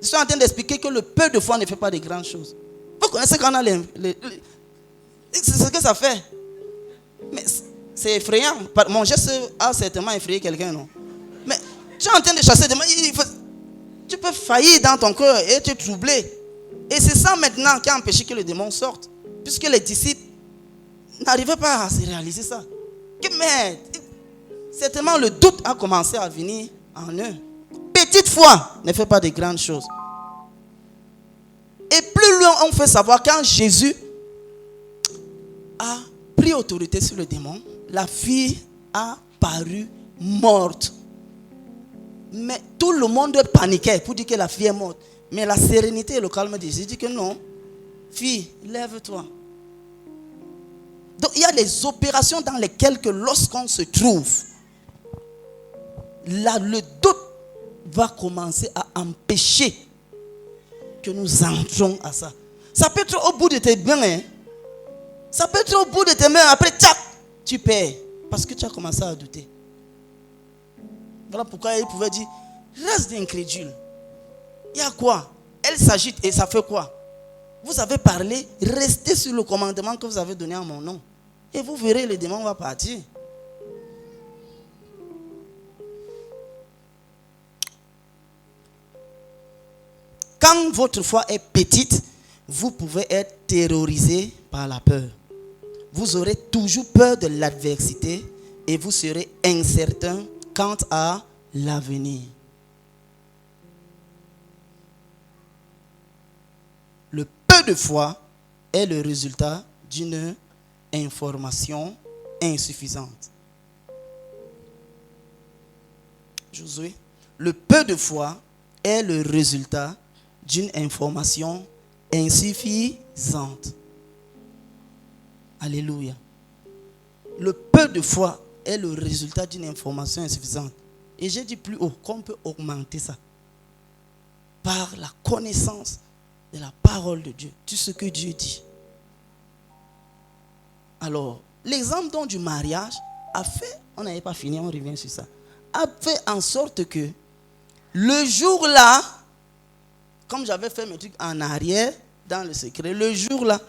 Je suis en train d'expliquer que le peu de foi ne fait pas de grandes choses. Vous connaissez qu'on a c'est ce que ça fait. Mais c'est effrayant. Mon geste a certainement effrayé quelqu'un, non? Mais tu es en train de chasser des démons. Tu peux faillir dans ton cœur et te troubler. Et c'est ça maintenant qui a empêché que le démon sorte. Puisque les disciples n'arrivaient pas à se réaliser ça. Mais certainement le doute a commencé à venir en eux. Petite foi ne fait pas de grandes choses. Et plus loin on fait savoir, quand Jésus a pris autorité sur le démon, la fille a paru morte. Mais tout le monde paniquait pour dire que la fille est morte. Mais la sérénité et le calme de Jésus dit que non. Fille, lève-toi. Donc il y a des opérations dans lesquelles que lorsqu'on se trouve, là, le doute va commencer à empêcher que nous entrons à ça. Ça peut être au bout de tes mains. Hein? Ça peut être au bout de tes mains. Après, tchac, tu perds. Parce que tu as commencé à douter. Voilà pourquoi il pouvait dire, reste incrédule. Il y a quoi? Elle s'agite et ça fait quoi? Vous avez parlé, restez sur le commandement que vous avez donné en mon nom. Et vous verrez, le démon va partir. Quand votre foi est petite, vous pouvez être terrorisé par la peur. Vous aurez toujours peur de l'adversité et vous serez incertain quant à l'avenir. Le peu de foi est le résultat d'une information insuffisante. Josué, le peu de foi est le résultat d'une information insuffisante. Alléluia. Le peu de foi est le résultat d'une information insuffisante. Et j'ai dit plus haut qu'on peut augmenter ça par la connaissance de la parole de Dieu, tout ce que Dieu dit. Alors, l'exemple donc du mariage a fait, on n'avait pas fini, on revient sur ça, a fait en sorte que le jour-là, comme j'avais fait mes trucs en arrière, dans le secret, le jour-là,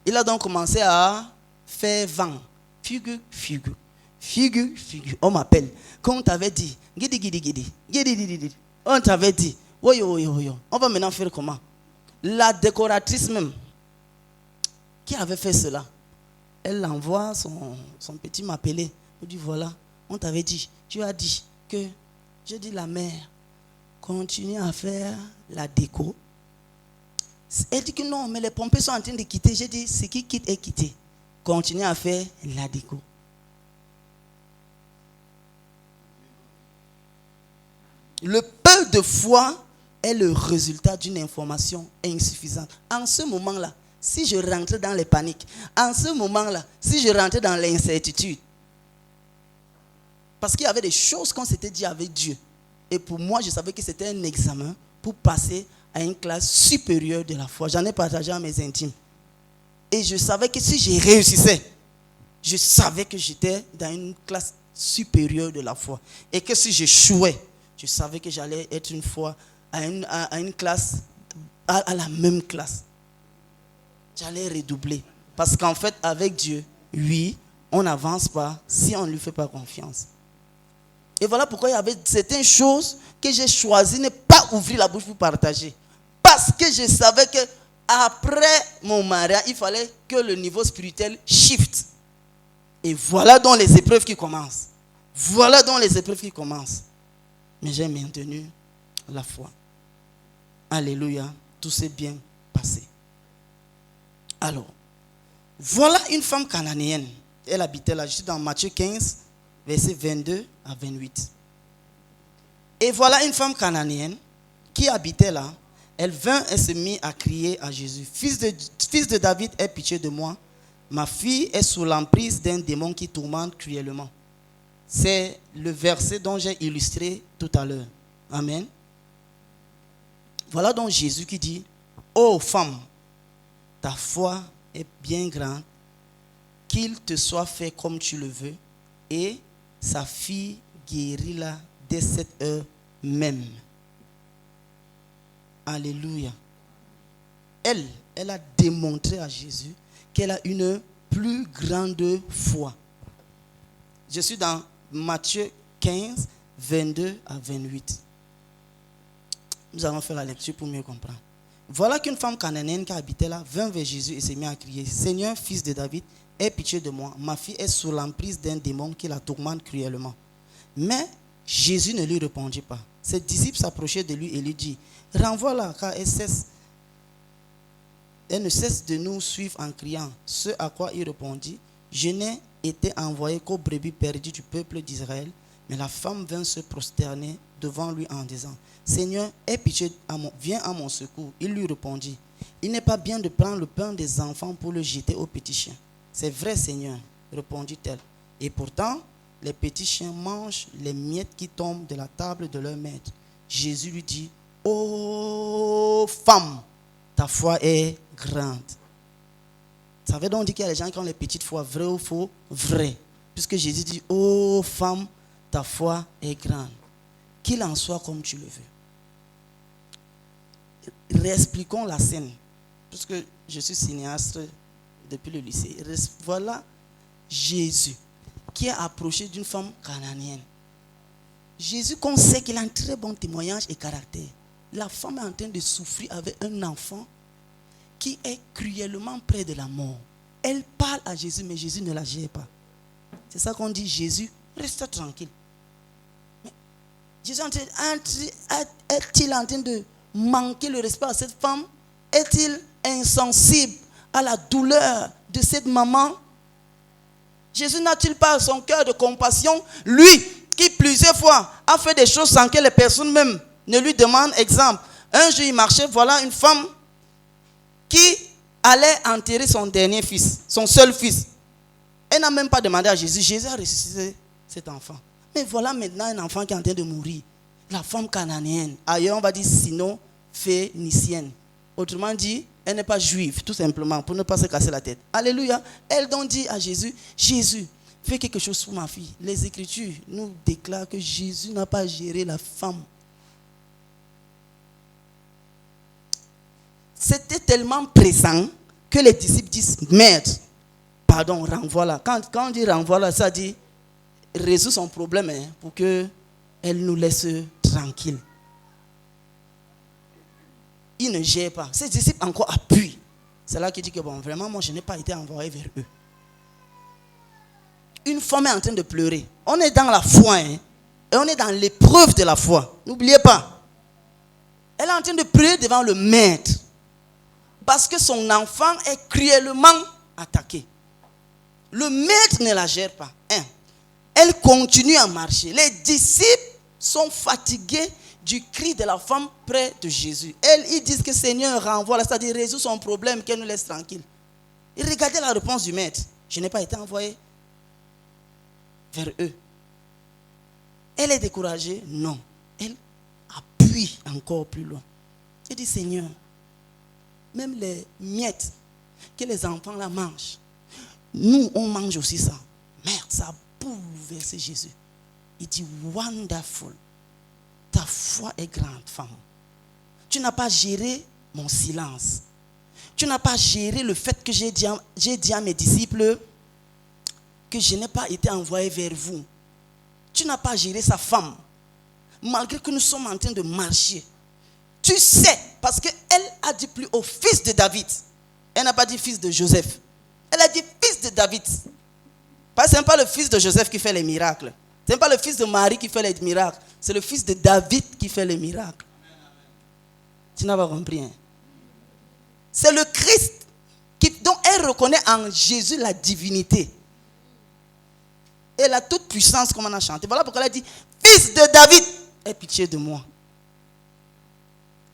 il a donc commencé à faire vent. Figure, figure. Figure, figure. On m'appelle. Comme on t'avait dit, guidi, guidi, guidi. Guidi, guidi, guidi. On t'avait dit, oui, oui, oui. On va maintenant faire comment? La décoratrice même, qui avait fait cela, elle envoie son petit m'appeler. Elle dit, voilà, on t'avait dit, tu as dit que, j'ai dit la mère, continue à faire la déco. Elle dit que non, mais les pompiers sont en train de quitter. J'ai dit, ce qui quitte est quitté. Continue à faire la déco. Le peu de foi est le résultat d'une information insuffisante. En ce moment-là, si je rentrais dans les paniques, en ce moment-là, si je rentrais dans l'incertitude, parce qu'il y avait des choses qu'on s'était dit avec Dieu. Et pour moi, je savais que c'était un examen pour passer à une classe supérieure de la foi. J'en ai partagé à mes intimes. Et je savais que si je réussissais, je savais que j'étais dans une classe supérieure de la foi. Et que si j'échouais, je savais que j'allais être une fois à une classe, à la même classe. J'allais redoubler. Parce qu'en fait, avec Dieu, oui, on n'avance pas si on ne lui fait pas confiance. Et voilà pourquoi il y avait certaines choses que j'ai choisi de ne pas ouvrir la bouche pour partager. Parce que je savais que après mon mariage, il fallait que le niveau spirituel shift. Et voilà donc les épreuves qui commencent. Voilà donc les épreuves qui commencent. Mais j'ai maintenu la foi. Alléluia. Tout s'est bien passé. Alors, voilà une femme cananéenne. Elle habitait là. Je suis dans Matthieu 15, versets 22 à 28. Et voilà une femme cananéenne qui habitait là. Elle vint et se mit à crier à Jésus. Fils de David, aie pitié de moi. Ma fille est sous l'emprise d'un démon qui tourmente cruellement. C'est le verset dont j'ai illustré tout à l'heure. Amen. Voilà donc Jésus qui dit, ô femme, ta foi est bien grande, qu'il te soit fait comme tu le veux. Et sa fille guérit-la dès cette heure même. Alléluia. Elle a démontré à Jésus qu'elle a une plus grande foi. Je suis dans Matthieu 15, 22 à 28. Nous allons faire la lecture pour mieux comprendre. Voilà qu'une femme cananéenne qui habitait là vint vers Jésus et s'est mise à crier, Seigneur, fils de David, aie pitié de moi. Ma fille est sous l'emprise d'un démon qui la tourmente cruellement. Mais Jésus ne lui répondit pas. Ses disciples s'approchaient de lui et lui dit, renvoie-la car elle ne cesse de nous suivre en criant. Ce à quoi il répondit, je n'ai été envoyé qu'aux brebis perdues du peuple d'Israël. Mais la femme vint se prosterner devant lui en disant, Seigneur, aie pitié, viens à mon secours. Il lui répondit, il n'est pas bien de prendre le pain des enfants pour le jeter aux petits chiens. C'est vrai, Seigneur, répondit-elle. Et pourtant, les petits chiens mangent les miettes qui tombent de la table de leur maître. Jésus lui dit, ô femme, ta foi est grande. Ça veut donc dire qu'il y a des gens qui ont les petites foi, vrai ou faux? Vrai. Puisque Jésus dit, ô femme, ta foi est grande. Qu'il en soit comme tu le veux. Réexpliquons la scène. Puisque je suis cinéaste depuis le lycée. Voilà Jésus qui est approché d'une femme cananéenne. Jésus, qu'on sait qu'il a un très bon témoignage et caractère. La femme est en train de souffrir avec un enfant qui est cruellement près de la mort. Elle parle à Jésus, mais Jésus ne la gère pas. C'est ça qu'on dit, Jésus, reste tranquille. Mais Jésus est-il en train de manquer le respect à cette femme? Est-il insensible à la douleur de cette maman? Jésus n'a-t-il pas son cœur de compassion? Lui, qui plusieurs fois a fait des choses sans que les personnes même ne lui demandent. Exemple, un jour il marchait, voilà une femme qui allait enterrer son dernier fils, son seul fils. Elle n'a même pas demandé à Jésus. Jésus a ressuscité cet enfant. Mais voilà maintenant un enfant qui est en train de mourir. La femme cananéenne, ailleurs on va dire sinon phénicienne. Autrement dit, elle n'est pas juive, tout simplement, pour ne pas se casser la tête. Alléluia. Elle donc dit à Jésus, Jésus, fais quelque chose pour ma fille. Les Écritures nous déclarent que Jésus n'a pas géré la femme. C'était tellement pressant que les disciples disent, Maître, pardon, renvoie-la. Quand on dit renvoie-la, ça dit, résout son problème pour qu'elle nous laisse tranquille. Il ne gère pas. Ses disciples encore appuient. C'est là qu'il dit que bon, vraiment, moi, je n'ai pas été envoyé vers eux. Une femme est en train de pleurer. On est dans la foi, et on est dans l'épreuve de la foi. N'oubliez pas. Elle est en train de pleurer devant le maître. Parce que son enfant est cruellement attaqué. Le maître ne la gère pas. Elle continue à marcher. Les disciples sont fatigués du cri de la femme près de Jésus. Ils disent que Seigneur renvoie, c'est-à-dire résout son problème, qu'elle nous laisse tranquille. Et regardez la réponse du maître. Je n'ai pas été envoyé vers eux. Elle est découragée? Non. Elle appuie encore plus loin. Elle dit, Seigneur, même les miettes que les enfants là mangent, nous on mange aussi ça. Merde, ça a bouleversé Jésus. Il dit, wonderful. Ta foi est grande, femme. Tu n'as pas géré mon silence. Tu n'as pas géré le fait que j'ai dit à mes disciples que je n'ai pas été envoyé vers vous. Tu n'as pas géré sa femme. Malgré que nous sommes en train de marcher. Tu sais, parce qu'elle a dit plus au fils de David. Elle n'a pas dit fils de Joseph. Elle a dit fils de David. Parce que ce n'est pas le fils de Joseph qui fait les miracles. Ce n'est pas le fils de Marie qui fait les miracles. C'est le fils de David qui fait les miracles. Tu n'as pas compris. Hein? C'est le Christ dont elle reconnaît en Jésus la divinité. Et la toute puissance comme on a chanté. Voilà pourquoi elle a dit, fils de David, aie pitié de moi.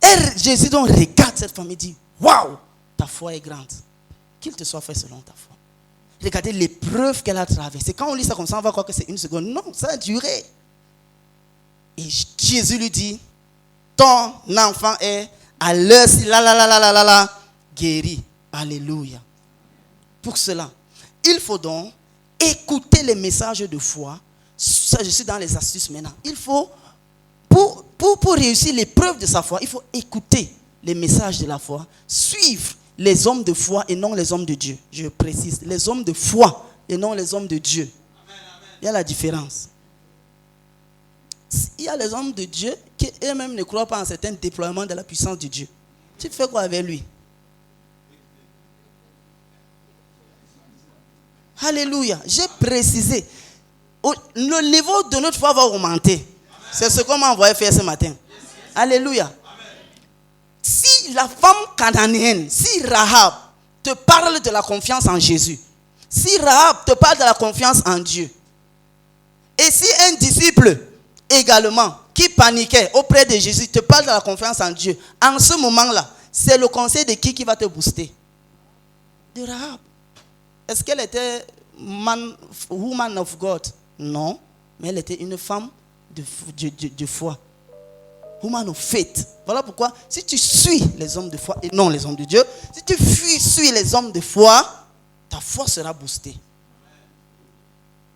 Et Jésus donc regarde cette femme et dit, waouh, ta foi est grande. Qu'il te soit fait selon ta foi. Regardez l'épreuve qu'elle a traversée. Quand on lit ça comme ça, on va croire que c'est une seconde. Non, ça a duré. Et Jésus lui dit, ton enfant est à l'heure si guéri. Alléluia. Pour cela, il faut donc écouter les messages de foi. Ça, je suis dans les astuces maintenant. Il faut, pour réussir l'épreuve de sa foi, il faut écouter les messages de la foi, suivre les hommes de foi et non les hommes de Dieu. Je précise, les hommes de foi et non les hommes de Dieu. Amen, amen. Il y a la différence. Il y a les hommes de Dieu qui eux-mêmes ne croient pas en certains déploiements de la puissance de Dieu. Tu fais quoi avec lui? Alléluia. J'ai précisé. Le niveau de notre foi va augmenter. C'est ce qu'on m'a envoyé faire ce matin. Alléluia. Si la femme cananéenne, si Rahab te parle de la confiance en Jésus, si Rahab te parle de la confiance en Dieu, et si un disciple également qui paniquait auprès de Jésus te parle de la confiance en Dieu, en ce moment-là, c'est le conseil de qui va te booster? De Rahab. Est-ce qu'elle était woman of God? Non, mais elle était une femme de foi. Woman of faith. Voilà pourquoi, si tu suis les hommes de foi et non les hommes de Dieu, si tu suis les hommes de foi, ta foi sera boostée.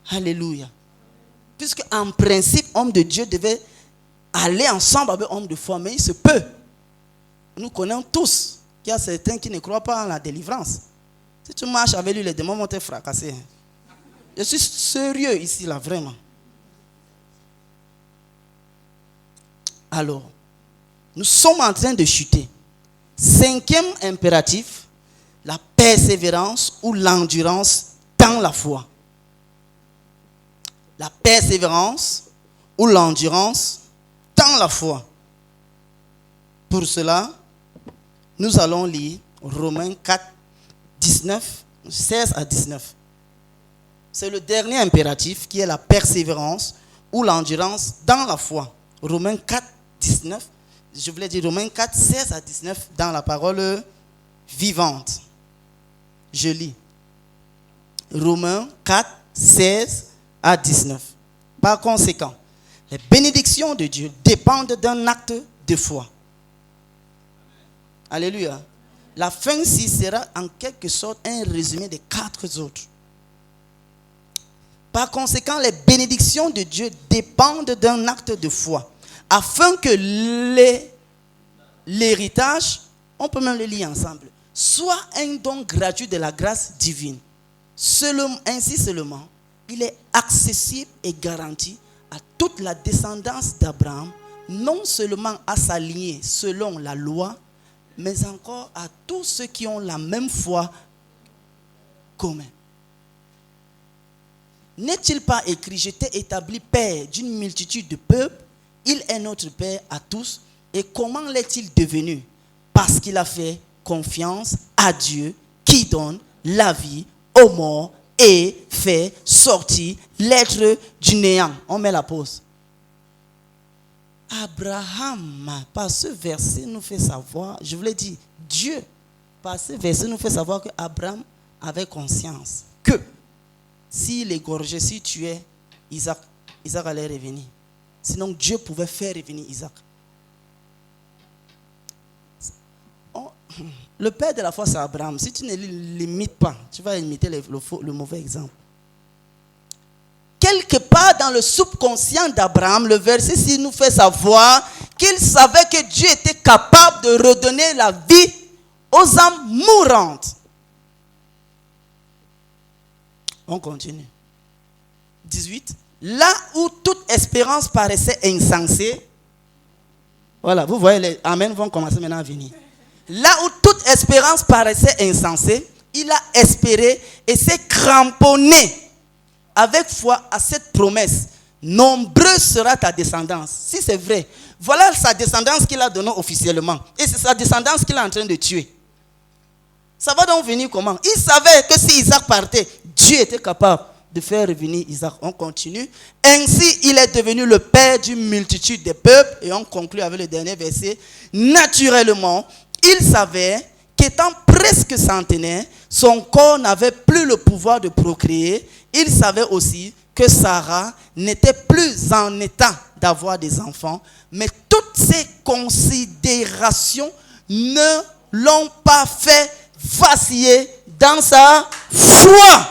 Alléluia. Puisque en principe, homme de Dieu devait aller ensemble avec homme de foi, mais il se peut. Nous connaissons tous qu'il y a certains qui ne croient pas en la délivrance. Si tu marches avec lui, les démons vont te fracasser. Je suis sérieux ici, là, vraiment. Alors, nous sommes en train de chuter. 5e impératif, la persévérance ou l'endurance dans la foi. La persévérance ou l'endurance dans la foi. Pour cela, nous allons lire Romains 4, 16 à 19. C'est le dernier impératif qui est la persévérance ou l'endurance dans la foi. Romains 4, 19. Je voulais dire Romains 4, 16 à 19 dans la parole vivante. Je lis. Romains 4, 16 à 19. Par conséquent, les bénédictions de Dieu dépendent d'un acte de foi. Alléluia. La fin ci sera en quelque sorte un résumé des 4 autres. Par conséquent, les bénédictions de Dieu dépendent d'un acte de foi. Afin que l'héritage, on peut même le lire ensemble, soit un don gratuit de la grâce divine. Ainsi seulement, il est accessible et garanti à toute la descendance d'Abraham, non seulement à sa lignée selon la loi, mais encore à tous ceux qui ont la même foi commune. N'est-il pas écrit, je t'ai établi père d'une multitude de peuples, il est notre père à tous. Et comment l'est-il devenu? Parce qu'il a fait confiance à Dieu qui donne la vie aux morts et fait sortir l'être du néant. On met la pause. Abraham, par ce verset, nous fait savoir, je voulais dire, Dieu, par ce verset, nous fait savoir que Abraham avait conscience que s'il égorgeait, s'il tuait Isaac, Isaac allait revenir. Sinon, Dieu pouvait faire revenir Isaac. Le père de la foi, c'est Abraham. Si tu ne l'imites pas, tu vas imiter le mauvais exemple. Quelque part dans le subconscient d'Abraham, le verset ci nous fait savoir qu'il savait que Dieu était capable de redonner la vie aux âmes mourantes. On continue. 18. Là où toute espérance paraissait insensée, voilà, vous voyez, les amens vont commencer maintenant à venir. Là où toute espérance paraissait insensée, il a espéré et s'est cramponné avec foi à cette promesse. Nombreuse sera ta descendance. Si c'est vrai, voilà sa descendance qu'il a donnée officiellement. Et c'est sa descendance qu'il est en train de tuer. Ça va donc venir comment? Il savait que si Isaac partait, Dieu était capable de faire revenir Isaac. On continue. Ainsi, il est devenu le père d'une multitude de peuples. Et on conclut avec le dernier verset. Naturellement, il savait qu'étant presque centenaire, son corps n'avait plus le pouvoir de procréer. Il savait aussi que Sarah n'était plus en état d'avoir des enfants. Mais toutes ces considérations ne l'ont pas fait vaciller dans sa foi.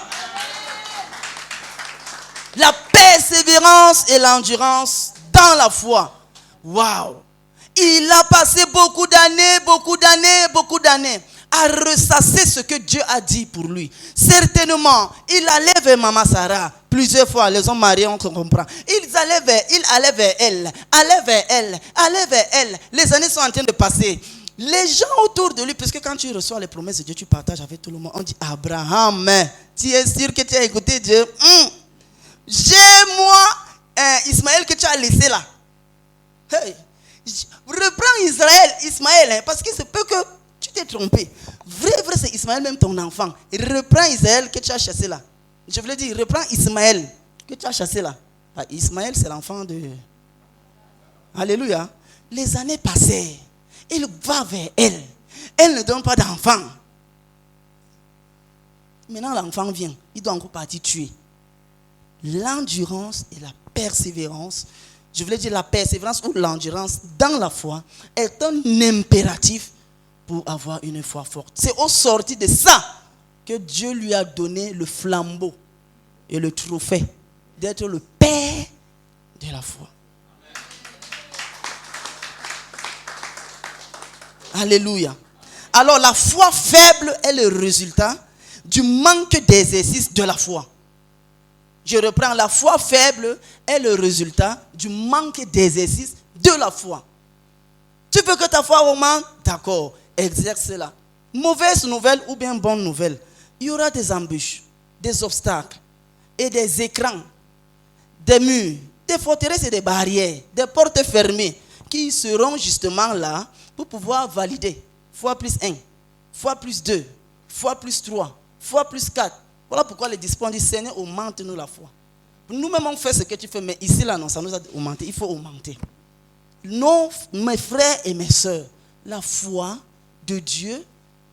La persévérance et l'endurance dans la foi. Waouh! Il a passé beaucoup d'années à ressasser ce que Dieu a dit pour lui. Certainement, il allait vers Maman Sarah. Plusieurs fois, les hommes mariés, on comprend. Il allait vers elle. Les années sont en train de passer. Les gens autour de lui, puisque quand tu reçois les promesses de Dieu, tu partages avec tout le monde. On dit, Abraham, tu es sûr que tu as écouté Dieu? J'ai moi, Ismaël que tu as laissé là. Hey, reprends Ismaël, parce qu'il se peut que tu t'es trompé. Vrai, c'est Ismaël même ton enfant. Reprends Ismaël que tu as chassé là. Je voulais dire, reprends Ismaël que tu as chassé là. Ismaël, c'est l'enfant de... Alléluia. Les années passaient. Il va vers elle. Elle ne donne pas d'enfant. Maintenant, l'enfant vient. Il doit encore partir tuer. l'endurance et la persévérance, je voulais dire la persévérance ou l'endurance dans la foi, est un impératif pour avoir une foi forte. C'est au sortir de ça que Dieu lui a donné le flambeau et le trophée d'être le père de la foi. Alléluia. Alors la foi faible est le résultat du manque d'exercice de la foi. Je reprends, la foi faible est le résultat du manque d'exercice de la foi. Tu veux que ta foi augmente? D'accord, exerce-la. Mauvaise nouvelle ou bien bonne nouvelle, il y aura des embûches, des obstacles et des écrans, des murs, des forteresses et des barrières, des portes fermées qui seront justement là pour pouvoir valider. Foi plus 1, foi plus 2, foi plus 3, foi plus 4. Voilà pourquoi les disciples disent, Seigneur, augmente-nous la foi. Nous-mêmes, on fait ce que tu fais, mais ici, là, non, ça nous a augmenté. Il faut augmenter. Non, mes frères et mes sœurs, la foi de Dieu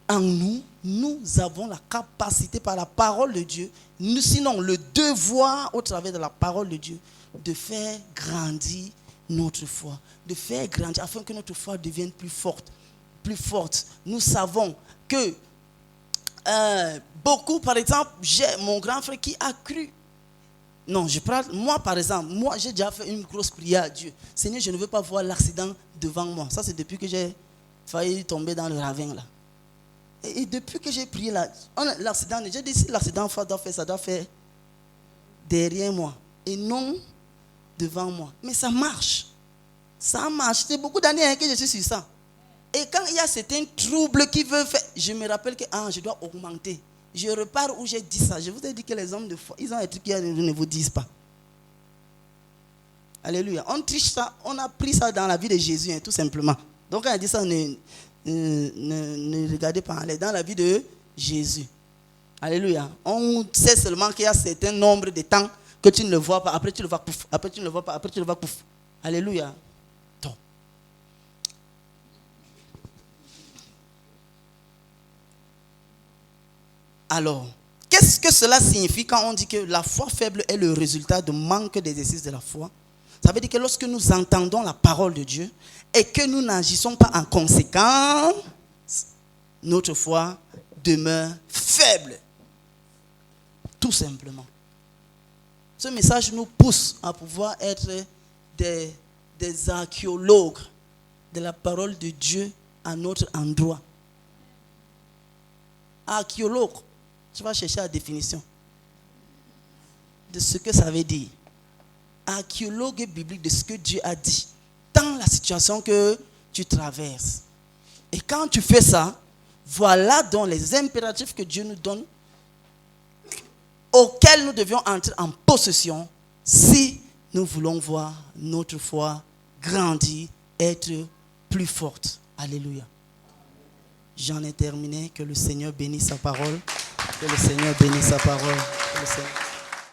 en nous, nous avons la capacité par la parole de Dieu, sinon le devoir au travers de la parole de Dieu, de faire grandir notre foi, de faire grandir afin que notre foi devienne plus forte. Plus forte. Nous savons que beaucoup, par exemple, j'ai mon grand frère qui a cru. Non, je parle, moi par exemple, moi j'ai déjà fait une grosse prière à Dieu. Seigneur, je ne veux pas voir l'accident devant moi. Ça c'est depuis que j'ai failli tomber dans le ravin là. Et depuis que j'ai prié là, l'accident, j'ai dit si l'accident doit faire, ça doit faire derrière moi et non devant moi. Mais ça marche. Ça marche. C'est beaucoup d'années que je suis sur ça. Et quand il y a certains troubles qui veulent faire, je me rappelle que je dois augmenter. Je repars où j'ai dit ça. Je vous ai dit que les hommes de foi, ils ont des trucs qui ne vous disent pas. Alléluia. On triche ça, on a pris ça dans la vie de Jésus, tout simplement. Donc quand il dit ça, ne regardez pas, elle est dans la vie de Jésus. Alléluia. On sait seulement qu'il y a un certain nombre de temps que tu ne le vois pas, après tu le vois pouf, après tu ne le vois pas, après tu le vois pouf. Alléluia. Donc. Alors, qu'est-ce que cela signifie quand on dit que la foi faible est le résultat de manque d'exercice de la foi? Ça veut dire que lorsque nous entendons la parole de Dieu et que nous n'agissons pas en conséquence, notre foi demeure faible. Tout simplement. Ce message nous pousse à pouvoir être des archéologues de la parole de Dieu à notre endroit. Archéologue, tu vas chercher la définition de ce que ça veut dire. Archéologue biblique de ce que Dieu a dit dans la situation que tu traverses. Et quand tu fais ça, voilà donc les impératifs que Dieu nous donne auxquels nous devions entrer en possession si nous voulons voir notre foi grandir, être plus forte. Alléluia. J'en ai terminé. Que le Seigneur bénisse sa parole. Que le Seigneur bénisse sa parole. Que le Seigneur...